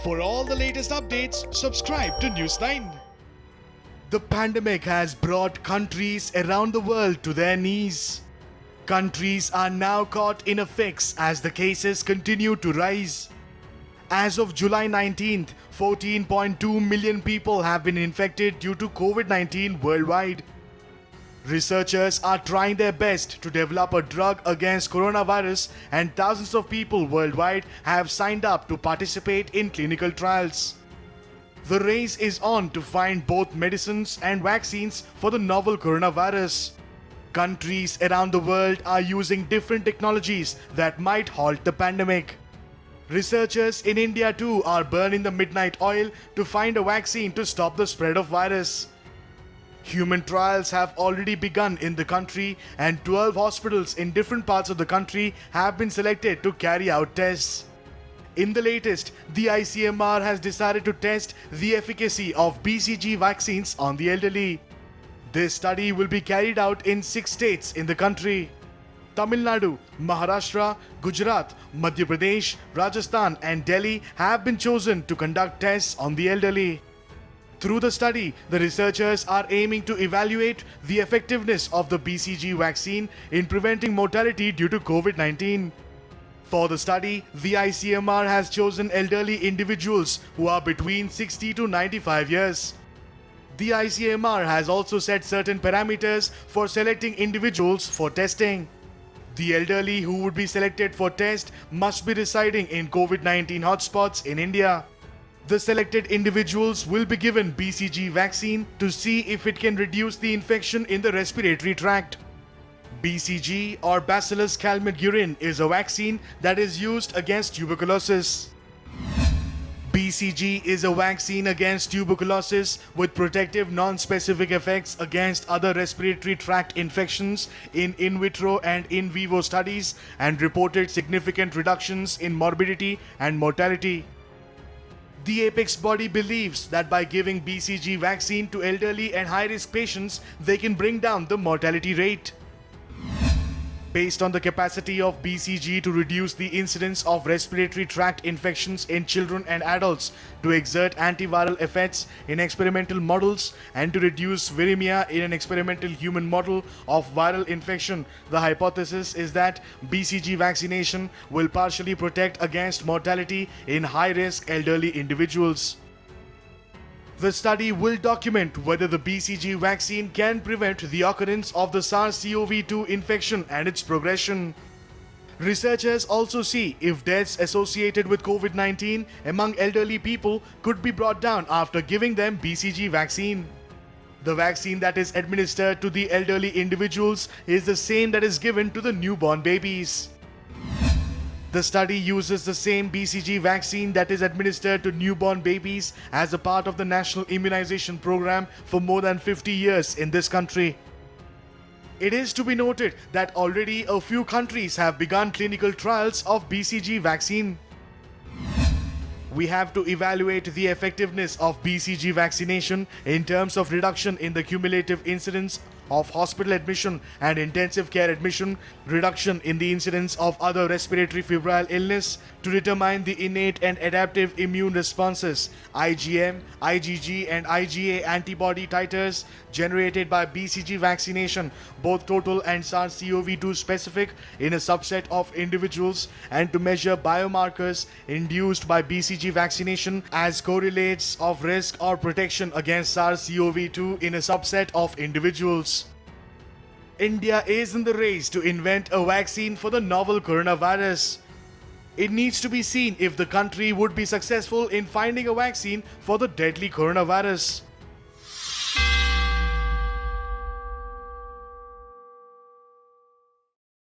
For all the latest updates, subscribe to News9. The pandemic has brought countries around the world to their knees. Countries are now caught in a fix as the cases continue to rise. As of July 19th, 14.2 million people have been infected due to COVID-19 worldwide. Researchers are trying their best to develop a drug against coronavirus, and thousands of people worldwide have signed up to participate in clinical trials. The race is on to find both medicines and vaccines for the novel coronavirus. Countries around the world are using different technologies that might halt the pandemic. Researchers in India too are burning the midnight oil to find a vaccine to stop the spread of virus. Human trials have already begun in the country, and 12 hospitals in different parts of the country have been selected to carry out tests. In the latest, the ICMR has decided to test the efficacy of BCG vaccines on the elderly. This study will be carried out in 6 states in the country. Tamil Nadu, Maharashtra, Gujarat, Madhya Pradesh, Rajasthan and Delhi have been chosen to conduct tests on the elderly. Through the study, the researchers are aiming to evaluate the effectiveness of the BCG vaccine in preventing mortality due to COVID-19. For the study, the ICMR has chosen elderly individuals who are between 60 to 95 years. The ICMR has also set certain parameters for selecting individuals for testing. The elderly who would be selected for test must be residing in COVID-19 hotspots in India. The selected individuals will be given BCG vaccine to see if it can reduce the infection in the respiratory tract. BCG or Bacillus calmette-guerin is a vaccine that is used against tuberculosis. BCG is a vaccine against tuberculosis with protective non-specific effects against other respiratory tract infections in vitro and in vivo studies, and reported significant reductions in morbidity and mortality. The apex body believes that by giving BCG vaccine to elderly and high-risk patients, they can bring down the mortality rate. Based on the capacity of BCG to reduce the incidence of respiratory tract infections in children and adults, to exert antiviral effects in experimental models, and to reduce viremia in an experimental human model of viral infection, the hypothesis is that BCG vaccination will partially protect against mortality in high-risk elderly individuals. The study will document whether the BCG vaccine can prevent the occurrence of the SARS-CoV-2 infection and its progression. Researchers also see if deaths associated with COVID-19 among elderly people could be brought down after giving them BCG vaccine. The vaccine that is administered to the elderly individuals is the same that is given to the newborn babies. The study uses the same BCG vaccine that is administered to newborn babies as a part of the national immunization program for more than 50 years in this country. It is to be noted that already a few countries have begun clinical trials of BCG vaccine. We have to evaluate the effectiveness of BCG vaccination in terms of reduction in the cumulative incidence of hospital admission and intensive care admission, reduction in the incidence of other respiratory febrile illness, to determine the innate and adaptive immune responses, IgM, IgG and IgA antibody titers generated by BCG vaccination, both total and SARS-CoV-2 specific, in a subset of individuals, and to measure biomarkers induced by BCG vaccination as correlates of risk or protection against SARS-CoV-2 in a subset of individuals. India is in the race to invent a vaccine for the novel coronavirus. It needs to be seen if the country would be successful in finding a vaccine for the deadly coronavirus.